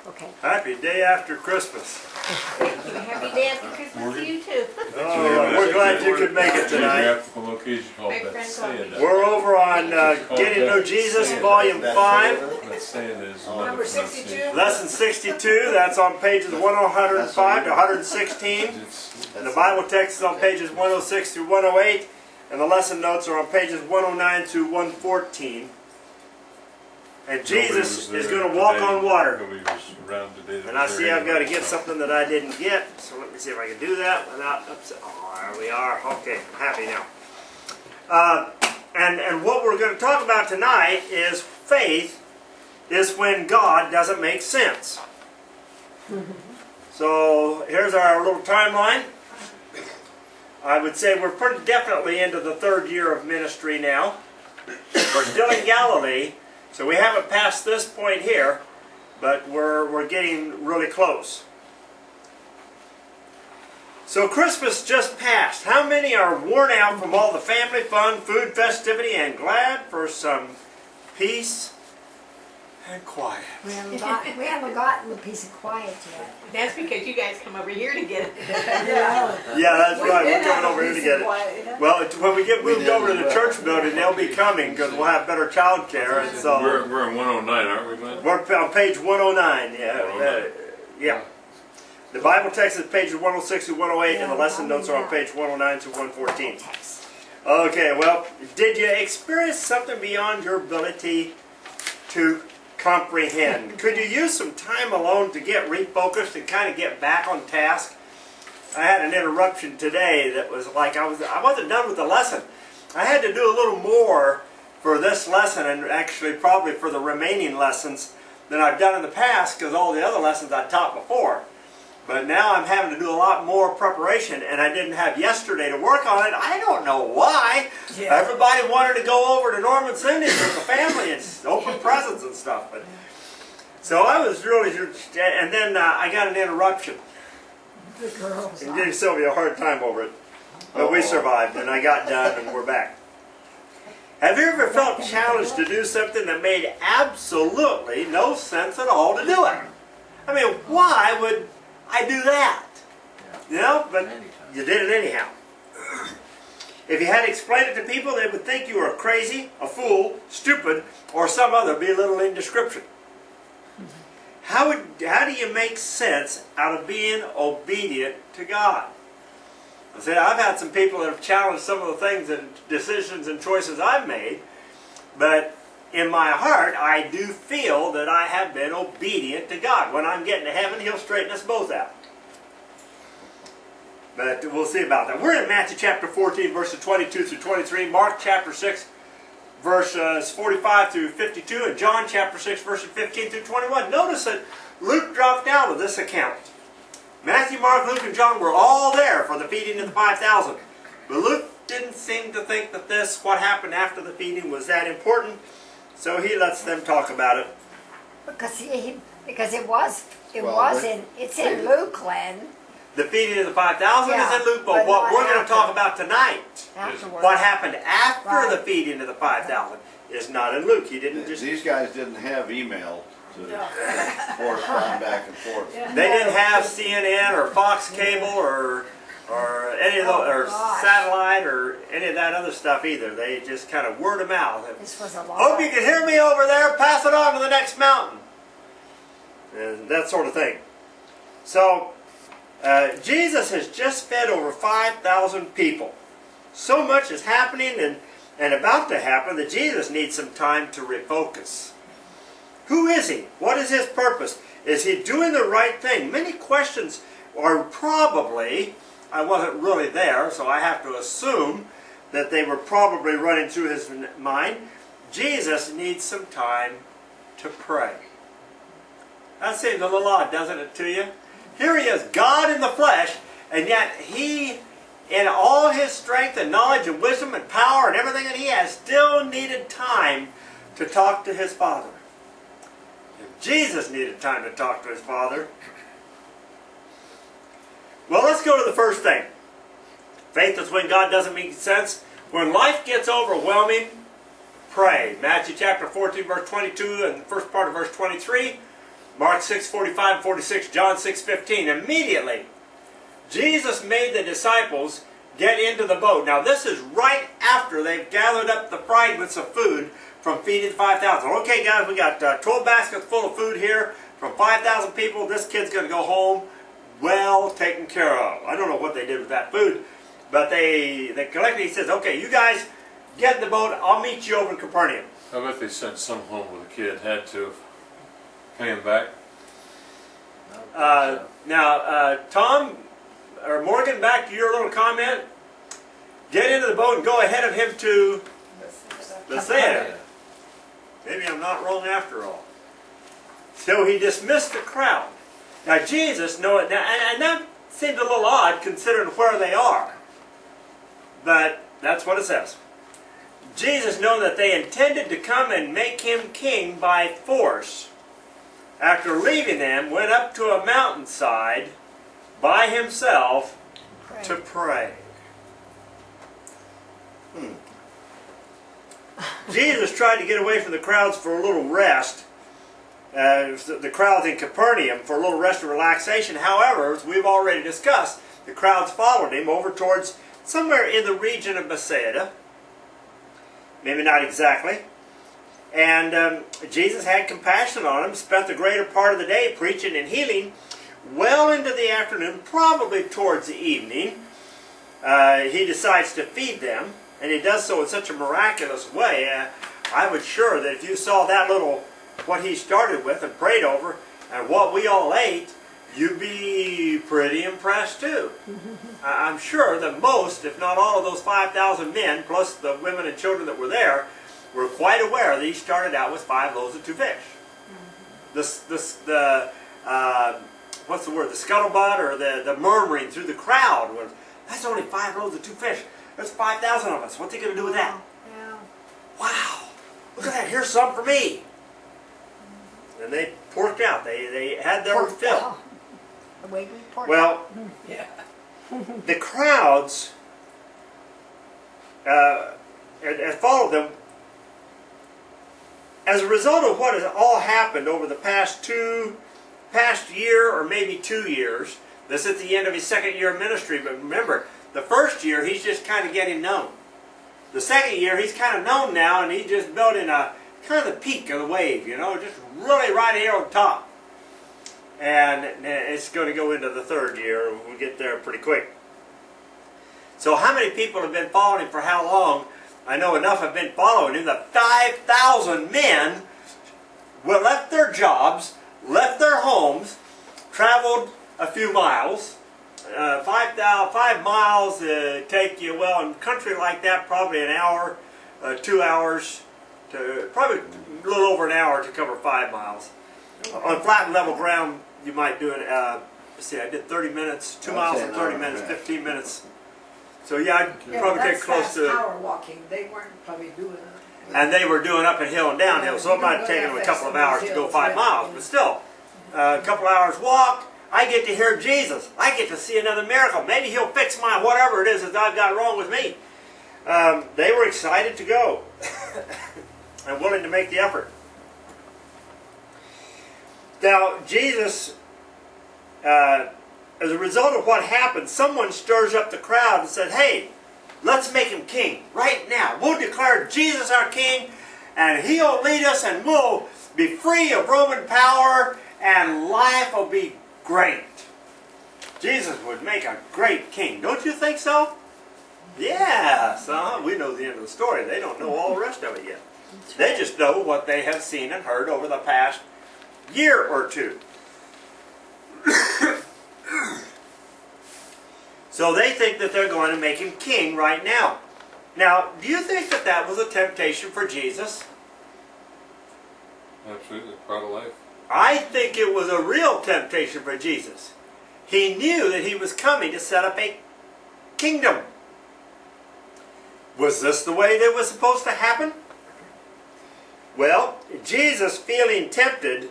Okay. Happy day after Christmas. Thank you. Happy day after Christmas to you too. Oh, we're glad you could make it tonight. Geographical location called My Let's friend Say called It. me. We're over on Getting to Know Jesus, Volume 5, Let's Say It is Number 62. Lesson 62. That's on pages 105 to 116. And the Bible text is on pages 106 through 108. And the lesson notes are on pages 109 to 114. And Jesus is going to walk on water. And I see I've got to get something that I didn't get. So let me see if I can do that without upset. Oh, there we are. Okay, I'm happy now. And what we're going to talk about tonight is faith is when God doesn't make sense. So here's our little timeline. I would say we're pretty definitely into the third year of ministry now. We're still in Galilee. So we haven't passed this point here, but we're getting really close. So Christmas just passed. How many are worn out from all the family fun, food, festivity, and glad for some peace and quiet? We haven't gotten the piece of quiet yet. That's because you guys come over here to get it. Yeah. Yeah, that's right. We're coming over here to get it. Well, when we get moved over to the church building, they'll be coming because we'll have better child care. And so We're on 109, aren't we, Glenn? we're on page 109. Yeah, 109. yeah. The Bible text is pages 106 to 108, and the lesson notes are on page 109 to 114. Okay, well, did you experience something beyond your ability to comprehend? Could you use some time alone to get refocused and kind of get back on task? I had an interruption today that was like I wasn't done with the lesson. I had to do a little more for this lesson and actually probably for the remaining lessons than I've done in the past because all the other lessons I taught before. But now I'm having to do a lot more preparation, and I didn't have yesterday to work on it. I don't know why. Yeah. Everybody wanted to go over to Norman Cindy's with the family and open presents and stuff. But so I was really, and then I got an interruption. The girls. And gave Sylvia a hard time over it. But we survived, and I got done, and we're back. Have you ever felt challenged to do something that made absolutely no sense at all to do it? I mean, why would I do that? You know, but you did it anyhow. If you had to explain it to people, they would think you were crazy, a fool, stupid, or some other belittling description. How do you make sense out of being obedient to God? I said, I've had some people that have challenged some of the things and decisions and choices I've made, but in my heart, I do feel that I have been obedient to God. When I'm getting to heaven, He'll straighten us both out. But we'll see about that. We're in Matthew chapter 14, verses 22 through 23, Mark chapter 6, verses 45 through 52, and John chapter 6, verses 15 through 21. Notice that Luke dropped out of this account. Matthew, Mark, Luke, and John were all there for the feeding of the 5,000. But Luke didn't seem to think that what happened after the feeding was that important. So he lets them talk about it. Because it's in Luke, Len. The feeding of the 5,000 is in Luke, but what we're going to talk about tonight, Afterwards. what happened after the feeding of the 5,000, is not in Luke. He didn't just. These guys didn't have email to correspond back and forth. They didn't have CNN or Fox Cable or any of those, or satellite or any of that other stuff either. They just kind of word of mouth. This was a lot. Hope you can hear me over there. Pass it on to the next mountain, and that sort of thing. So Jesus has just fed over 5,000 people. So much is happening and about to happen that Jesus needs some time to refocus. Who is He? What is His purpose? Is He doing the right thing? Many questions are probably, I wasn't really there, so I have to assume that they were probably running through His mind. Jesus needs some time to pray. That seems a little odd, doesn't it, to you? Here He is, God in the flesh, and yet He, in all His strength and knowledge and wisdom and power and everything that He has, still needed time to talk to His Father. If Jesus needed time to talk to His Father, well, let's go to the first thing. Faith is when God doesn't make sense. When life gets overwhelming, pray. Matthew chapter 14, verse 22 and the first part of verse 23. Mark 6:45 and 46, John 6:15. Immediately, Jesus made the disciples get into the boat. Now this is right after they've gathered up the fragments of food from feeding 5,000. Okay guys, we got 12 baskets full of food here from 5,000 people. This kid's going to go home well taken care of. I don't know what they did with that food, but they collectively says, okay, you guys get in the boat, I'll meet you over in Capernaum. I bet they sent some home with a kid, had to pay him back. Now, Tom, or Morgan, back to your little comment. Get into the boat and go ahead of him to Bethsaida. Maybe I'm not wrong after all. So he dismissed the crowd. Now Jesus, and that seemed a little odd considering where they are. But that's what it says. Jesus, knowing that they intended to come and make him king by force, after leaving them, went up to a mountainside by himself to pray. Jesus tried to get away from the crowds for a little rest. The crowds in Capernaum for a little rest and relaxation. However, as we've already discussed, the crowds followed him over towards somewhere in the region of Bethsaida. Maybe not exactly. And Jesus had compassion on them, spent the greater part of the day preaching and healing. Well into the afternoon, probably towards the evening, he decides to feed them. And he does so in such a miraculous way. I would sure that if you saw that little, what he started with and prayed over, and what we all ate, you'd be pretty impressed too. I'm sure that most, if not all of those 5,000 men, plus the women and children that were there, were quite aware that he started out with 5 loaves and 2 fish. What's the word? The scuttlebutt or the murmuring through the crowd was, that's only 5 loaves and 2 fish. There's 5,000 of us. What's he going to do with that? Yeah. Wow! Look at that. Here's some for me. And they porked out. They had their fill. The way we pork. Well, Yeah. the crowds and followed them. As a result of what has all happened over the past year or maybe 2 years, this is the end of his 2nd year of ministry, but remember, the first year he's just kind of getting known. The 2nd year he's kind of known now, and he's just building a kind of the peak of the wave, you know, just really right here on top. And it's going to go into the 3rd year. We'll get there pretty quick. So how many people have been following him for how long? I know enough have been following him. The 5,000 men left their jobs, left their homes, traveled a few miles. 5 miles take you, well, in a country like that, probably an hour, 2 hours, probably a little over an hour to cover 5 miles. On flat and level ground, you might do it, let's see, I did 30 minutes, 2 miles in 30 minutes, 15 minutes. So yeah, I'd probably get close to... hour walking. They weren't probably doing it. And they were doing uphill and downhill, so it might have taken them a couple of hours to go 5 miles. But still, a couple hours walk, I get to hear Jesus. I get to see another miracle. Maybe he'll fix my whatever it is that I've got wrong with me. They were excited to go and willing to make the effort. Now, Jesus, as a result of what happened, someone stirs up the crowd and said, hey, let's make him king right now. We'll declare Jesus our king, and he'll lead us, and we'll be free of Roman power, and life will be great. Jesus would make a great king. Don't you think so? Yes. We know the end of the story. They don't know all the rest of it yet. They just know what they have seen and heard over the past year or two. So they think that they're going to make him king right now. Now, do you think that that was a temptation for Jesus? Absolutely, part of life. I think it was a real temptation for Jesus. He knew that he was coming to set up a kingdom. Was this the way that was supposed to happen? Well, Jesus feeling tempted,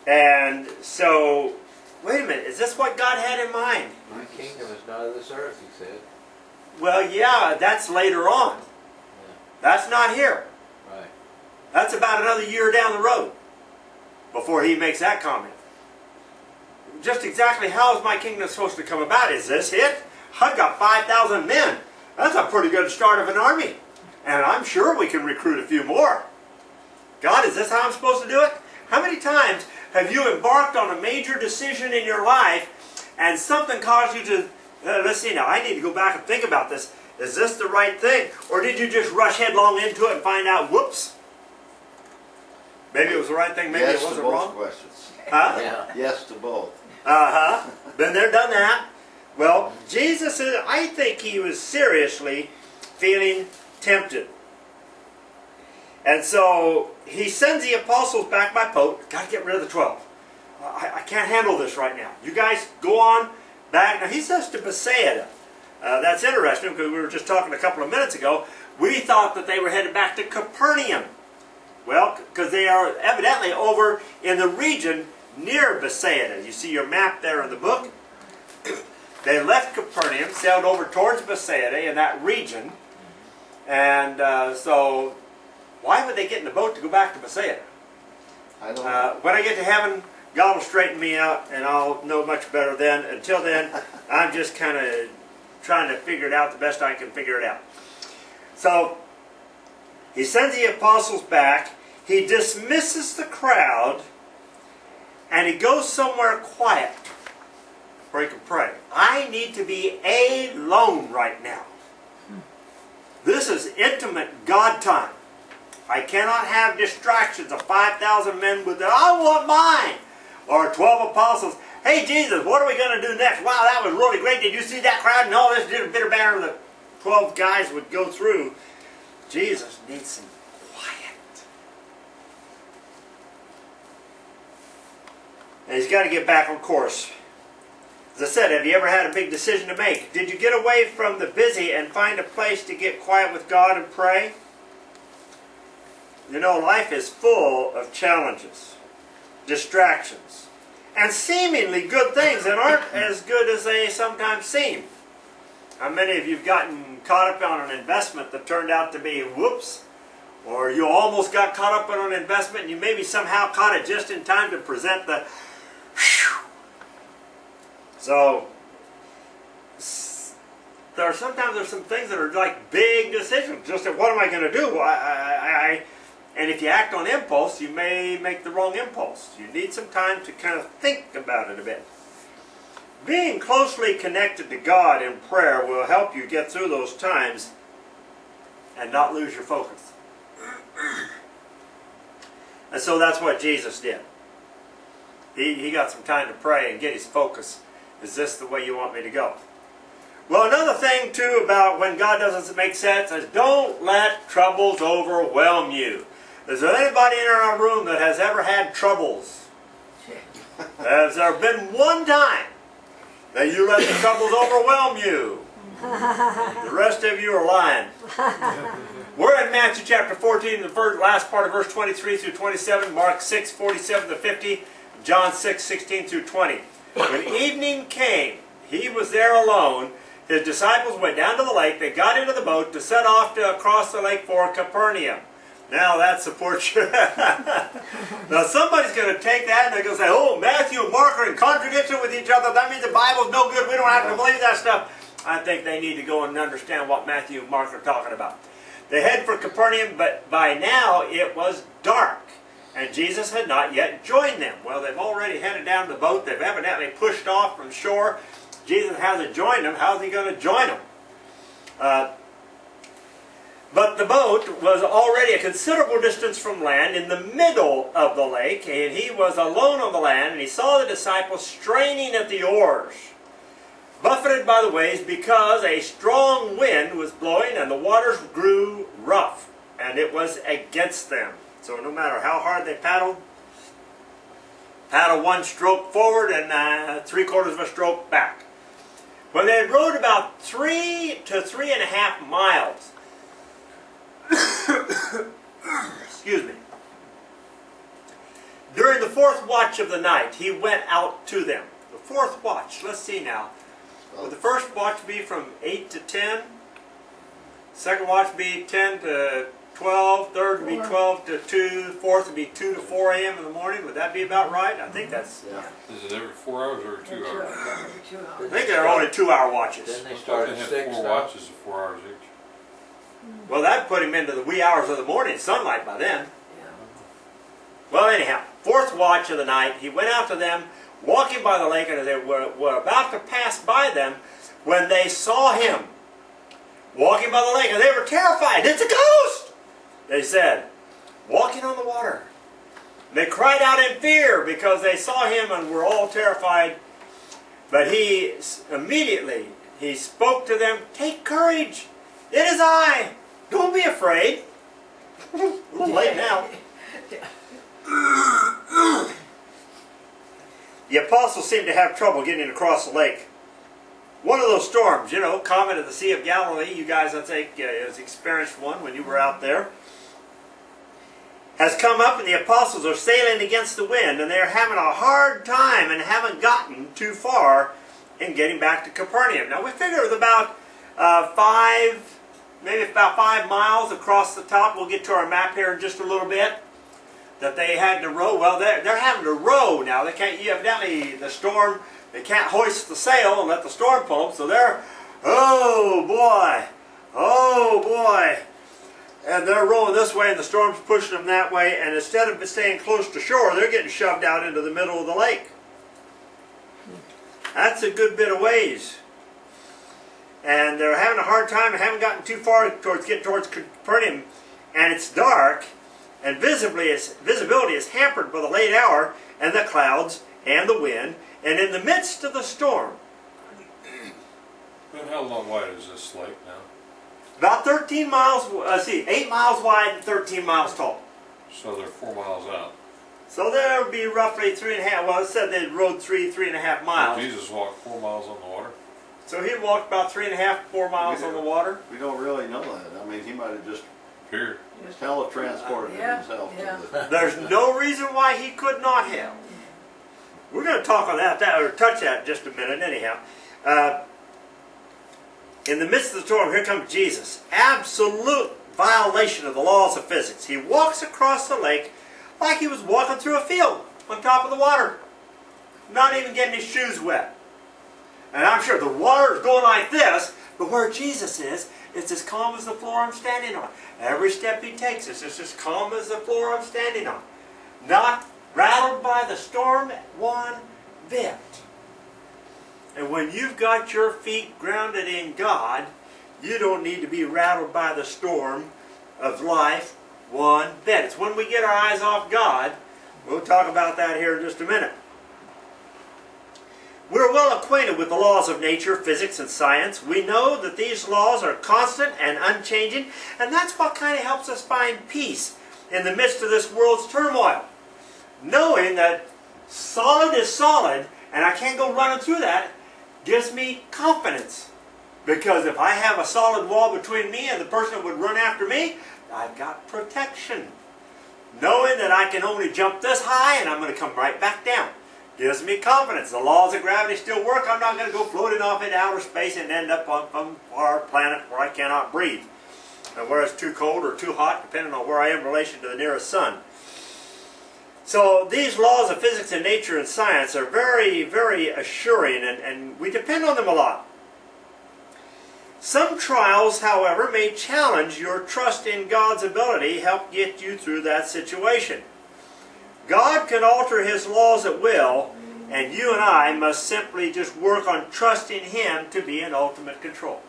and so, wait a minute, is this what God had in mind? My kingdom is not of this earth, he said. Well, yeah, that's later on. That's not here. Right. That's about another year down the road. before he makes that comment. Just exactly how is my kingdom supposed to come about? Is this it? I've got 5,000 men. That's a pretty good start of an army. And I'm sure we can recruit a few more. God, is this how I'm supposed to do it? How many times have you embarked on a major decision in your life and something caused you to, let's see now, I need to go back and think about this. Is this the right thing? Or did you just rush headlong into it and find out, whoops, maybe it was the right thing, maybe Yes it wasn't to both wrong? questions. Huh? Yeah. Yes to both. Uh-huh. Been there, done that. Well, Jesus, I think he was seriously feeling tempted. And so he sends the apostles back by boat. Got to get rid of the 12. I can't handle this right now. You guys go on back. Now he says to Bethsaida. That's interesting because we were just talking a couple of minutes ago. We thought that they were headed back to Capernaum. Well, because they are evidently over in the region near Bethsaida. You see your map there in the book. They left Capernaum, sailed over towards Bethsaida in that region. And so, why would they get in the boat to go back to Bethsaida? I don't know. When I get to heaven, God will straighten me out and I'll know much better then. Until then, I'm just kind of trying to figure it out the best I can figure it out. So, he sends the apostles back. He dismisses the crowd. And he goes somewhere quiet where he can pray. I need to be alone right now. This is intimate God time. I cannot have distractions of 5,000 men with the, I want mine. Or 12 apostles. Hey Jesus, what are we going to do next? Wow, that was really great. Did you see that crowd? And all this bitter banner the 12 guys would go through. Jesus needs some quiet. And he's got to get back on course. As I said, have you ever had a big decision to make? Did you get away from the busy and find a place to get quiet with God and pray? You know, life is full of challenges, distractions, and seemingly good things that aren't as good as they sometimes seem. How many of you have gotten caught up on an investment that turned out to be whoops? Or you almost got caught up on an investment and you maybe somehow caught it just in time to present the whew. So, sometimes there's some things that are like big decisions. Just what am I going to do? And if you act on impulse, you may make the wrong impulse. You need some time to kind of think about it a bit. Being closely connected to God in prayer will help you get through those times and not lose your focus. And so that's what Jesus did. He got some time to pray and get his focus. Is this the way you want me to go? Well, another thing too about when God doesn't make sense is don't let troubles overwhelm you. Is there anybody in our room that has ever had troubles? Has there been one time that you let the troubles overwhelm you? The rest of you are lying. We're in Matthew chapter 14, the last part of verse 23 through 27, Mark 6, 47 to 50, John 6, 16 through 20. When evening came, he was there alone. His disciples went down to the lake. They got into the boat to set off to across the lake for Capernaum. Now that supports you. Now somebody's going to take that and they're going to say, oh, Matthew and Mark are in contradiction with each other. That means the Bible's no good. We don't have to believe that stuff. I think they need to go and understand what Matthew and Mark are talking about. They head for Capernaum, but by now it was dark. And Jesus had not yet joined them. Well, they've already headed down the boat. They've evidently pushed off from shore. Jesus hasn't joined them. How's he going to join them? But the boat was already a considerable distance from land in the middle of the lake, and he was alone on the land, and he saw the disciples straining at the oars, buffeted by the waves because a strong wind was blowing and the waters grew rough, and it was against them. So no matter how hard they paddle one stroke forward and 3/4 of a stroke back. When they had rowed about 3 to 3.5 miles, excuse me, during the fourth watch of the night, he went out to them. The fourth watch, let's see now. Would the first watch be from 8 to 10? Second watch be 10 to 12, third would be 12 to 2, fourth would be 2 to 4 a.m. in the morning. Would that be about right? I think that's. Yeah. Is it every 4 hours or every 2 hours? I think they're only 2-hour watches. Then they They start at had 6 4 now. watches of 4 hours each. Well, that'd put him into the wee hours of the morning sunlight by then. Well, anyhow, fourth watch of the night, he went out to them, walking by the lake, and they were about to pass by them when they saw him walking by the lake, and they were terrified. It's a ghost, they said, walking on the water. And they cried out in fear because they saw him and were all terrified. But he immediately, he spoke to them, "Take courage, it is I, don't be afraid." A little late now. The apostles seemed to have trouble getting across the lake. One of those storms, you know, common to the Sea of Galilee, you guys, I think, has experienced one when you were out there, has come up, and the apostles are sailing against the wind, and they're having a hard time and haven't gotten too far in getting back to Capernaum. Now, we figure it was about maybe about 5 miles across the top. We'll get to our map here in just a little bit. That they had to row. Well, they're having to row now. They can't. Evidently, the storm. They can't hoist the sail and let the storm pull them. So they're, oh boy, and they're rowing this way, and the storm's pushing them that way. And instead of staying close to shore, they're getting shoved out into the middle of the lake. That's a good bit of ways. And they're having a hard time and haven't gotten too far towards Capernaum, and it's dark. And visibility is hampered by the late hour and the clouds and the wind. And in the midst of the storm, But how long wide is this lake now? about 13 miles, 8 miles wide and 13 miles tall. So they're 4 miles out. So there would be roughly 3.5, well, it said they rode 3.5 miles. Jesus walked 4 miles on the water. So he walked about 3.5, 4 miles on the water. We don't really know that. I mean, he might have just Period. teletransported himself yeah. to the... There's no reason why he could not have. We're going to talk on that or touch that in just a minute anyhow. In the midst of the storm, here comes Jesus. Absolute violation of the laws of physics. He walks across the lake like he was walking through a field on top of the water. Not even getting his shoes wet. And I'm sure the water is going like this, but where Jesus is, it's as calm as the floor I'm standing on. Every step he takes is just as calm as the floor I'm standing on. Not rattled by the storm one bit. And when you've got your feet grounded in God, you don't need to be rattled by the storm of life one bit. It's when we get our eyes off God. We'll talk about that here in just a minute. We're well acquainted with the laws of nature, physics, and science. We know that these laws are constant and unchanging, and that's what kind of helps us find peace in the midst of this world's turmoil. Knowing that solid is solid, and I can't go running through that, gives me confidence. Because if I have a solid wall between me and the person that would run after me, I've got protection. Knowing that I can only jump this high and I'm going to come right back down gives me confidence. The laws of gravity still work. I'm not going to go floating off into outer space and end up on some far planet where I cannot breathe. And where it's too cold or too hot, depending on where I am in relation to the nearest sun. So these laws of physics and nature and science are very, very assuring, and we depend on them a lot. Some trials, however, may challenge your trust in God's ability to help get you through that situation. God can alter His laws at will, and you and I must simply just work on trusting Him to be in ultimate control.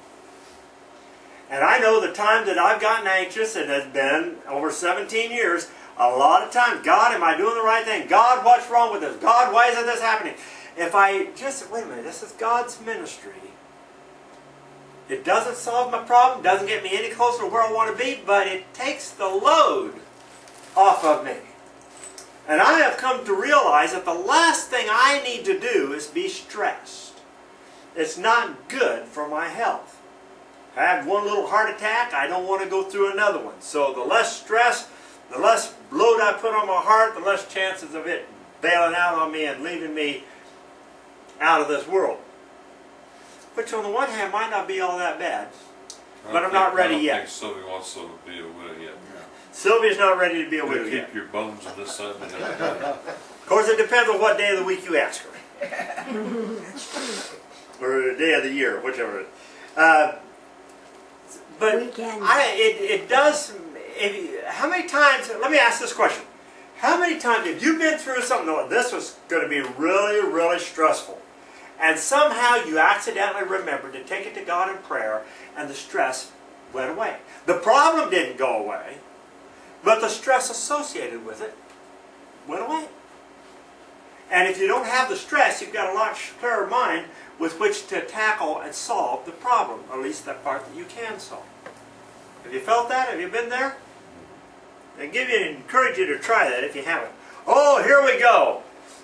And I know the time that I've gotten anxious, and has been over 17 years, a lot of times, God, am I doing the right thing? God, what's wrong with this? God, why isn't this happening? If I just, wait a minute, this is God's ministry. It doesn't solve my problem, doesn't get me any closer to where I want to be, but it takes the load off of me. And I have come to realize that the last thing I need to do is be stressed. It's not good for my health. I had one little heart attack, I don't want to go through another one. So the less stress, the less load I put on my heart, the less chances of it bailing out on me and leaving me out of this world. Which on the one hand might not be all that bad, but I'm not ready yet. I don't think Sylvia wants to be a widow yet. Sylvia's not ready to be a You widow yet. keep your bones on this side of the head. Of course, it depends on what day of the week you ask her. Or the day of the year, whichever it is. But Weekend. it does, how many times, let me ask this question. How many times have you been through something, oh, this was going to be really, really stressful, and somehow you accidentally remembered to take it to God in prayer, and the stress went away? The problem didn't go away, but the stress associated with it went away. And if you don't have the stress, you've got a lot clearer mind with which to tackle and solve the problem, or at least that part that you can solve. Have you felt that? Have you been there? I encourage you to try that if you haven't. Oh, here we go.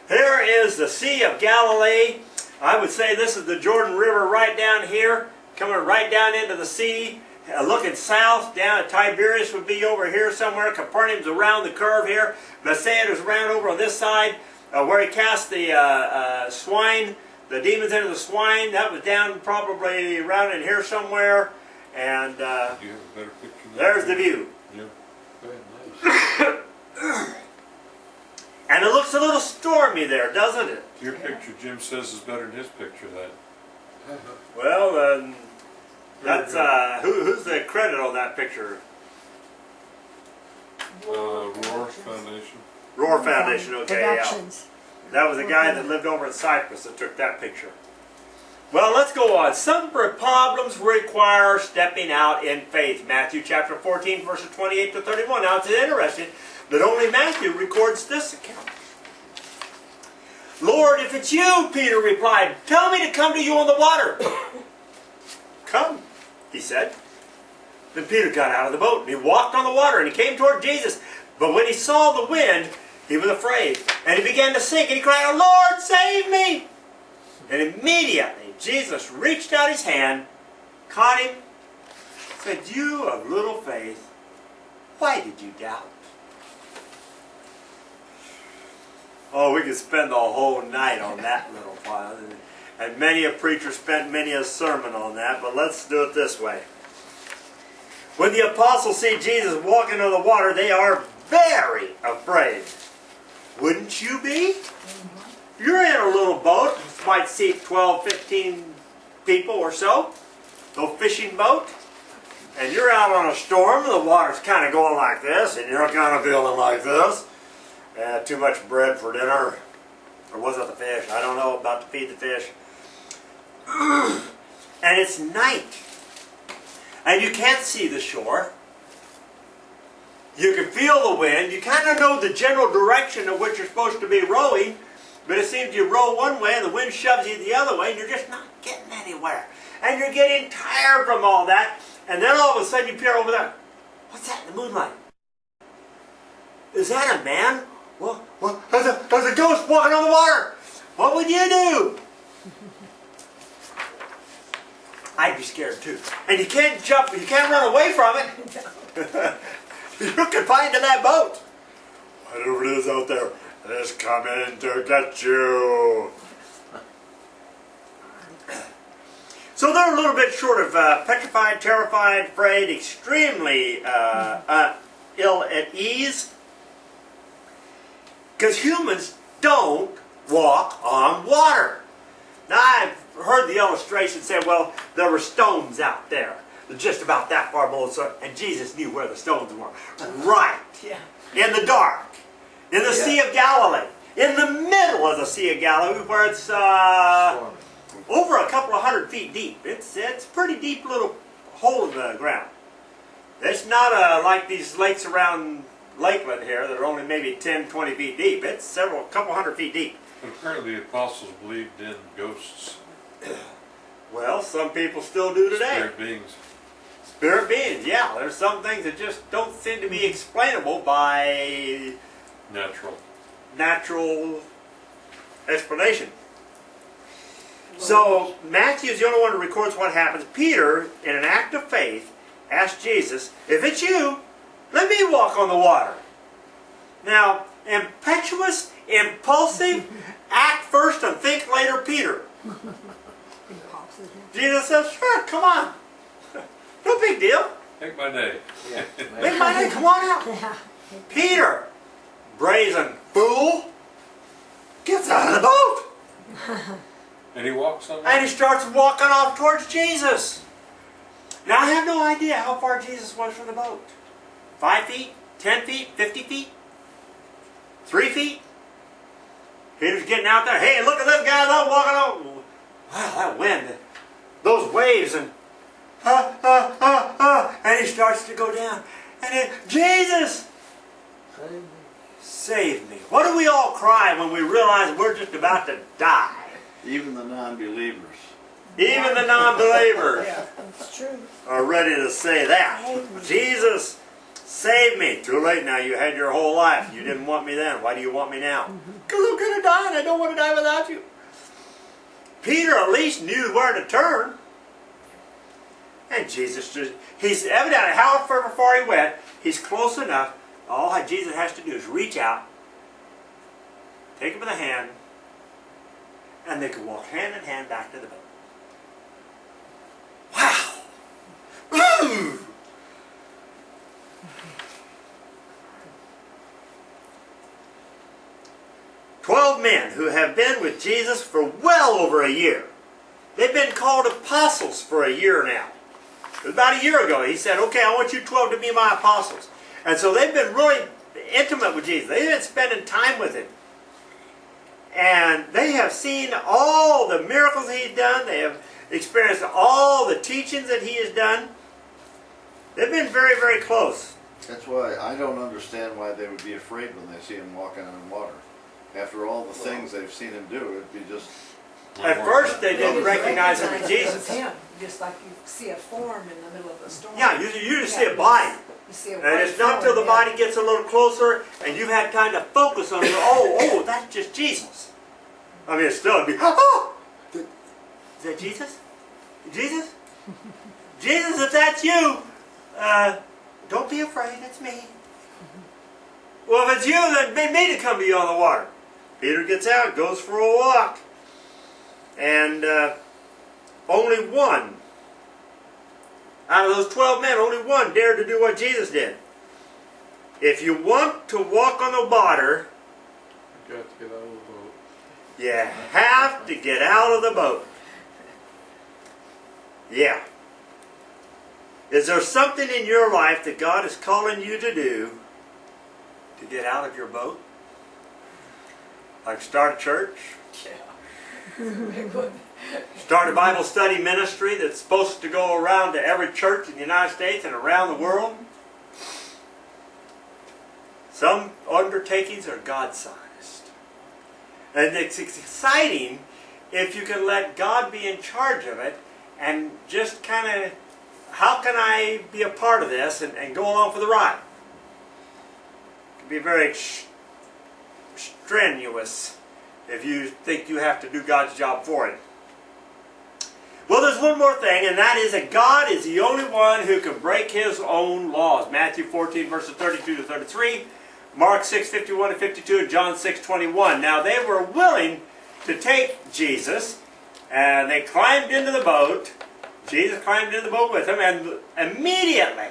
Here is the Sea of Galilee. I would say this is the Jordan River right down here, coming right down into the sea. Looking south, down at Tiberias would be over here somewhere. Capernaum's around the curve here. Bethsaida's around over on this side, where he cast the swine, the demons into the swine. That was down probably around in here somewhere. And You have a better picture than there's that? the view. Yeah. And it looks a little stormy there, doesn't it? Your picture, Jim says, is better than his picture. That. Well, that's who's the credit on that picture? Roar Foundation. Roar Foundation. Okay, yeah. Productions. That was a guy that lived over in Cyprus that took that picture. Well, let's go on. Some problems require stepping out in faith. Matthew chapter 14, verses 28 to 31. Now, it's interesting that only Matthew records this account. Lord, if it's you, Peter replied, tell me to come to you on the water. Come, he said. Then Peter got out of the boat and he walked on the water and he came toward Jesus. But when he saw the wind, he was afraid. And he began to sink and he cried out, Lord, save me! And immediately Jesus reached out his hand, caught him, said, you of little faith, why did you doubt? Oh, we could spend the whole night on that little part. And many a preacher spent many a sermon on that, but let's do it this way. When the apostles see Jesus walking on the water, they are very afraid. Wouldn't you be? You're in a little boat, might seat 12, 15 people or so, little fishing boat, and you're out on a storm, the water's kind of going like this, and you're kind of feeling like this. Too much bread for dinner, or was it the fish? I don't know, about to feed the fish. And it's night, and you can't see the shore. You can feel the wind, you kind of know the general direction of which you're supposed to be rowing, but it seems you row one way and the wind shoves you the other way and you're just not getting anywhere. And you're getting tired from all that. And then all of a sudden you peer over there. What's that in the moonlight? Is that a man? Well, there's a ghost walking on the water. What would you do? I'd be scared too. And you can't jump, you can't run away from it. You're confined to that boat. Whatever it is out there, it's coming to get you. So they're a little bit short of petrified, terrified, afraid, extremely ill at ease. Because humans don't walk on water. Now I've heard the illustration say, well, there were stones out there, just about that far below the surface, and Jesus knew where the stones were. Right. Yeah. In the dark. In the Sea of Galilee. In the middle of the Sea of Galilee, where it's over a couple of 100 feet deep. It's a pretty deep little hole in the ground. It's not like these lakes around Lakeland here that are only maybe 10, 20 feet deep. It's a couple 100 feet deep. But apparently the apostles believed in ghosts. Well, some people still do today. Spirit beings. Spirit beings, yeah. There's some things that just don't seem to be explainable by natural explanation. So Matthew is the only one who records what happens. Peter, in an act of faith, asked Jesus, if it's you, let me walk on the water. Now, impetuous, impulsive, act first and think later Peter. Jesus says, sure, come on. No big deal. Make my day. Yeah. Make my day, come on out. Yeah. Peter, brazen fool, gets out of the boat. And he walks on And he starts walking off towards Jesus. Now I have no idea how far Jesus was from the boat. 5 feet? 10 feet? 50 feet? 3 feet? Peter's getting out there. Hey, look at this guy up walking on. Wow, that wind. Those waves and and he starts to go down. And then, Jesus, save me. What do we all cry when we realize we're just about to die? Even the non-believers. Even the non-believers Yeah, it's true. are ready to say that. Jesus, save me. Too late now. You had your whole life. You didn't want me then. Why do you want me now? Because I'm going to die and I don't want to die without you. Peter at least knew where to turn. And Jesus just, he's evidently, however far he went, he's close enough. All Jesus has to do is reach out, take him by the hand, and they could walk hand in hand back to the boat. Wow! Woo! "12 men who have been with Jesus for well over a year. They've been called apostles for a year now. It was about a year ago. He said, okay, I want you 12 to be my apostles. And so they've been really intimate with Jesus. They've been spending time with him. And they have seen all the miracles he's done. They have experienced all the teachings that he has done. They've been very, very close. That's why I don't understand why they would be afraid when they see him walking on water. After all the things they've seen him do, it'd be just... At first they didn't recognize him as Jesus. Him, just like you see a form in the middle of a storm. Yeah, you just see a body. You see a And white it's not till form, the yeah. body gets a little closer and you've had time to focus on it. Oh, that's just Jesus. I mean, it's still, it'd be, oh! Is that Jesus? Jesus? Jesus, if that's you, don't be afraid, it's me. Well, if it's you, then bid me to come to you on the water. Peter gets out, goes for a walk. And only one, out of those 12 men, only one dared to do what Jesus did. If you want to walk on the water, You got to get out of the boat. you have to get out of the boat. Yeah. Is there something in your life that God is calling you to do to get out of your boat? Like start a church? Start a Bible study ministry that's supposed to go around to every church in the United States and around the world? Some undertakings are God-sized. And it's exciting if you can let God be in charge of it and just kind of, how can I be a part of this and go along for the ride? It can be very strenuous if you think you have to do God's job for it. Well, there's one more thing, and that is that God is the only one who can break his own laws. Matthew 14, verses 32 to 33, Mark 6, 51 to 52, and John 6, 21. Now, they were willing to take Jesus, and they climbed into the boat. Jesus climbed into the boat with them, and immediately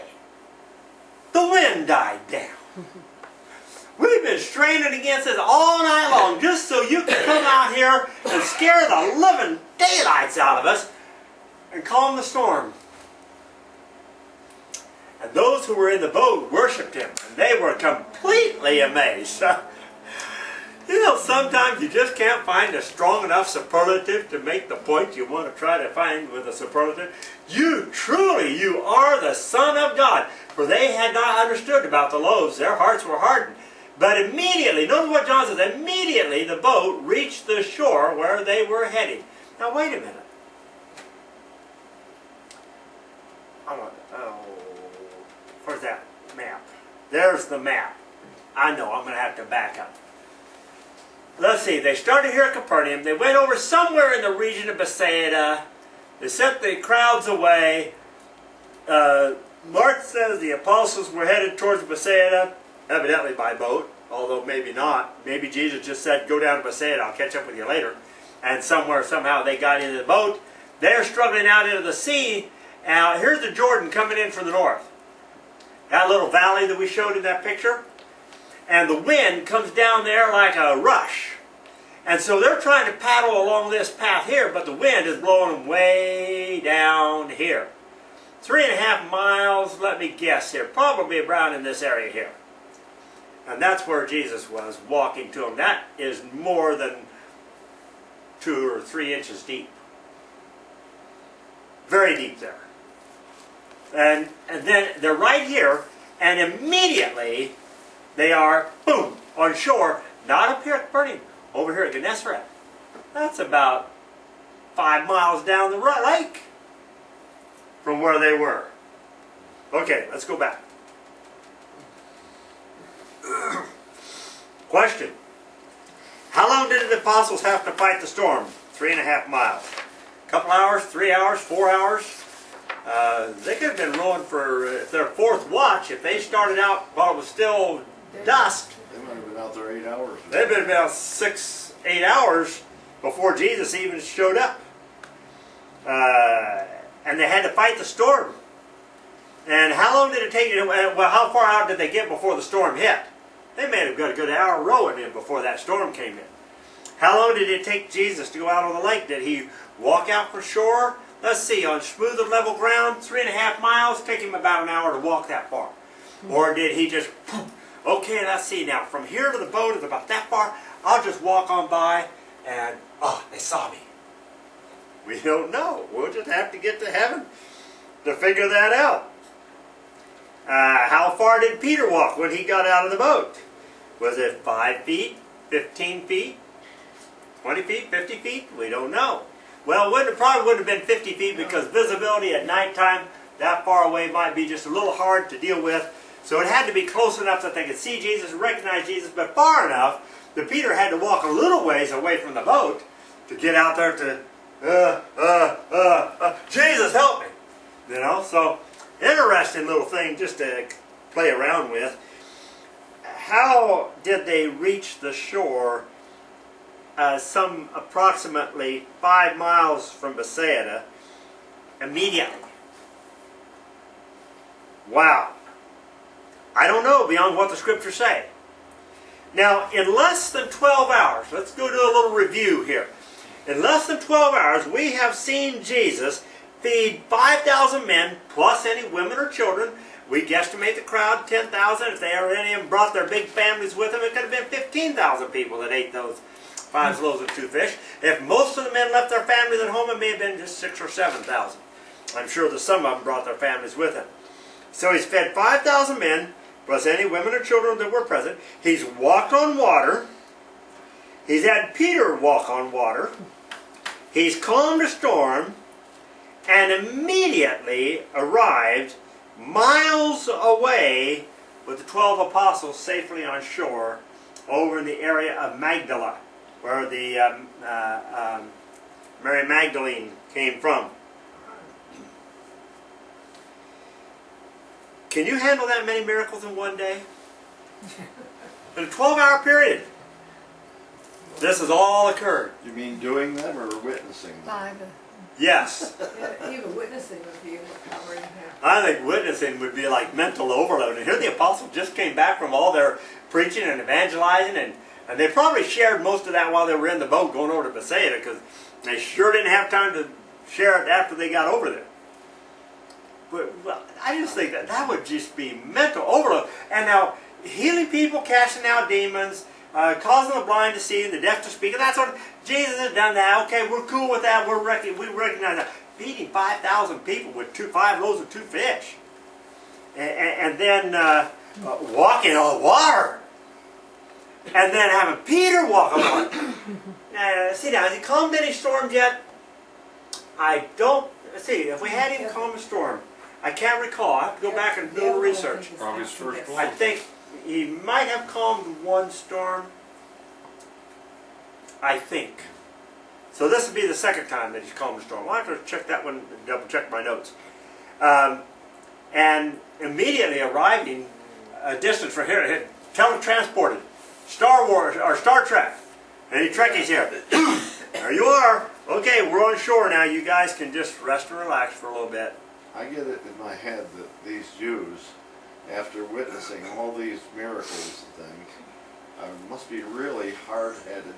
the wind died down. We've been straining against this all night long just so you can come out here and scare the living daylights out of us and calm the storm. And those who were in the boat worshipped him, and they were completely amazed. You know, sometimes you just can't find a strong enough superlative to make the point you want to try to find with a superlative. You are the Son of God. For they had not understood about the loaves. Their hearts were hardened. But immediately, notice what John says, immediately the boat reached the shore where they were heading. Now wait a minute. Where's that map? There's the map. I know, I'm going to have to back up. Let's see, they started here at Capernaum. They went over somewhere in the region of Bethsaida. They sent the crowds away. Mark says the apostles were headed towards Bethsaida, evidently by boat, although maybe not. Maybe Jesus just said, go down to Bethsaida, I'll catch up with you later. And somehow they got into the boat. They're struggling out into the sea. Now, here's the Jordan coming in from the north. that little valley that we showed in that picture. And the wind comes down there like a rush. And so they're trying to paddle along this path here, but the wind is blowing them way down here. 3.5 miles, let me guess here, probably around in this area here. And that's where Jesus was walking to them. That is more than 2 or 3 inches deep. Very deep there. And then they're right here, and immediately they are, boom, on shore, not up here at Capernaum, over here at Gennesaret. That's about 5 miles down the lake from where they were. Okay, let's go back. Question. How long did the apostles have to fight the storm? 3.5 miles. A couple hours, 3 hours, 4 hours? They could have been rowing for their 4th watch. If they started out while it was still dusk, They might have been out there 8 hours. they'd been about 6, 8 hours before Jesus even showed up. And they had to fight the storm. And how long did it take? Well, how far out did they get before the storm hit? They may have got a good hour rowing in before that storm came in. How long did it take Jesus to go out on the lake? Did he walk out for shore? Let's see, on smooth and level ground, 3.5 miles, take him about an hour to walk that far. Or did he just, okay, let's see now, from here to the boat is about that far, I'll just walk on by and, oh, they saw me. We don't know. We'll just have to get to heaven to figure that out. How far did Peter walk when he got out of the boat? Was it 5 feet, 15 feet, 20 feet, 50 feet? We don't know. Well, it probably wouldn't have been 50 feet because visibility at nighttime that far away might be just a little hard to deal with. So it had to be close enough that they could see Jesus, recognize Jesus, but far enough that Peter had to walk a little ways away from the boat to get out there to, Jesus, help me. You know, so interesting little thing just to play around with. How did they reach the shore some approximately 5 miles from Bethsaida immediately? Wow. I don't know beyond what the scriptures say. Now, in less than 12 hours, let's go do a little review here. In less than 12 hours, we have seen Jesus feed 5,000 men, plus any women or children. We guesstimate the crowd 10,000. If they ever any of them brought their big families with them, it could have been 15,000 people that ate those 5 loaves and 2 fish. If most of the men left their families at home, it may have been just 6,000 or 7,000. I'm sure that some of them brought their families with them. So he's fed 5,000 men, plus any women or children that were present. He's walked on water. He's had Peter walk on water. He's calmed a storm and immediately arrived miles away with the 12 apostles safely on shore over in the area of Magdala, where the Mary Magdalene came from. Can you handle that many miracles in one day? In a 12-hour period. This has all occurred. You mean doing them or witnessing them? 5. Yes. Yeah, even witnessing would be overpowering here. I think witnessing would be like mental overload. And here the apostles just came back from all their preaching and evangelizing, and they probably shared most of that while they were in the boat going over to Bethsaida, because they sure didn't have time to share it after they got over there. But well, I just think that would just be mental overload. And now, healing people, casting out demons, causing the blind to see and the deaf to speak, and that sort of, Jesus has done that. Okay, we're cool with that. We recognize that. Feeding 5,000 people with 5 loaves and 2 fish. And then walking on water. And then having Peter walk on water. See now, has he calmed any storms yet? I don't, let's see, if we had him calm a storm, I can't recall. I have to go back and do a little research. Probably his first I one. think he might have calmed one storm. I think. So this would be the second time that he's calmed a storm. I'll have to check that one, double check my notes. And immediately arriving a distance from here, teletransported. Star Wars, or Star Trek. Any Trekkies here? There you are. Okay, we're on shore now. You guys can just rest and relax for a little bit. I get it in my head that these Jews after witnessing all these miracles and things, must be really hard-headed.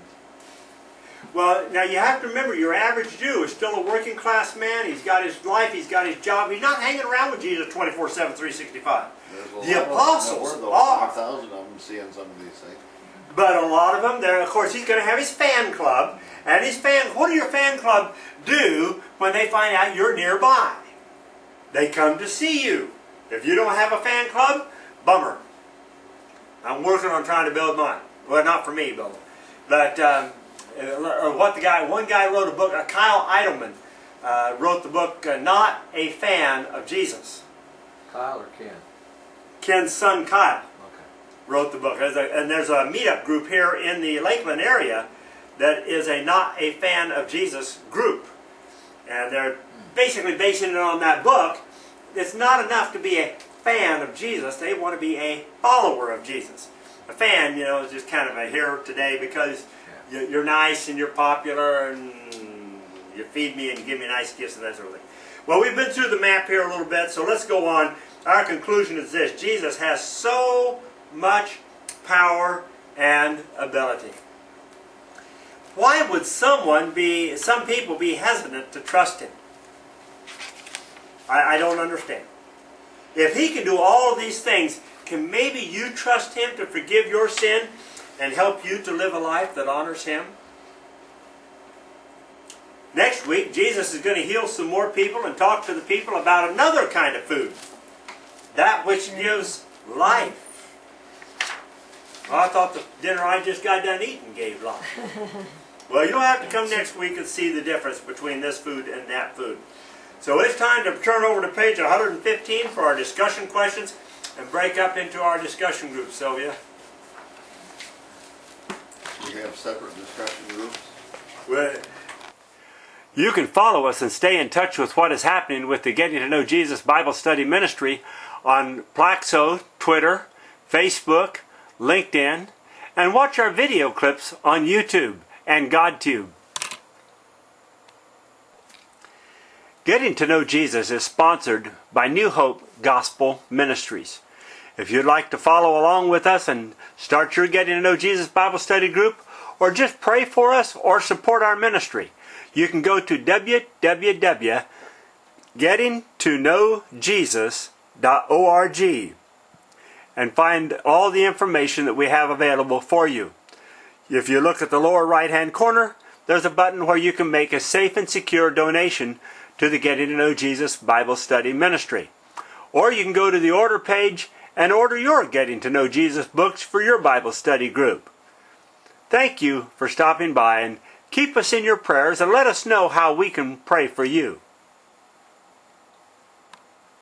Well, now you have to remember, your average Jew is still a working class man. He's got his life, he's got his job. He's not hanging around with Jesus 24/7, 365. The apostles are. 5,000 of them seeing some of these things. But a lot of them, of course, he's going to have his fan club. And what do your fan club do when they find out you're nearby? They come to see you. If you don't have a fan club, bummer. I'm working on trying to build mine. Well, not for me, Bill. But one guy wrote a book, Kyle Idleman, wrote the book, Not a Fan of Jesus. Kyle or Ken? Ken's son, Kyle, Okay. wrote the book. And there's a meetup group here in the Lakeland area that is a Not a Fan of Jesus group. And they're basically basing it on that book. It's not enough to be a fan of Jesus. They want to be a follower of Jesus. A fan, is just kind of a hero today because you're nice and you're popular and you feed me and you give me nice gifts and that sort of thing. Well, we've been through the map here a little bit, so let's go on. Our conclusion is this: Jesus has so much power and ability. Why would some people be hesitant to trust him? I don't understand. If he can do all of these things, can maybe you trust him to forgive your sin and help you to live a life that honors him? Next week, Jesus is going to heal some more people and talk to the people about another kind of food. That which gives life. Well, I thought the dinner I just got done eating gave life. Well, you'll have to come next week and see the difference between this food and that food. So it's time to turn over to page 115 for our discussion questions and break up into our discussion groups, Sylvia. We have separate discussion groups. Well, you can follow us and stay in touch with what is happening with the Getting to Know Jesus Bible Study Ministry on Plaxo, Twitter, Facebook, LinkedIn, and watch our video clips on YouTube and GodTube. Getting to Know Jesus is sponsored by New Hope Gospel Ministries. If you'd like to follow along with us and start your Getting to Know Jesus Bible Study group, or just pray for us or support our ministry, you can go to www.gettingtoknowjesus.org and find all the information that we have available for you. If you look at the lower right-hand corner, there's a button where you can make a safe and secure donation to the Getting to Know Jesus Bible Study Ministry. Or you can go to the order page and order your Getting to Know Jesus books for your Bible study group. Thank you for stopping by, and keep us in your prayers and let us know how we can pray for you.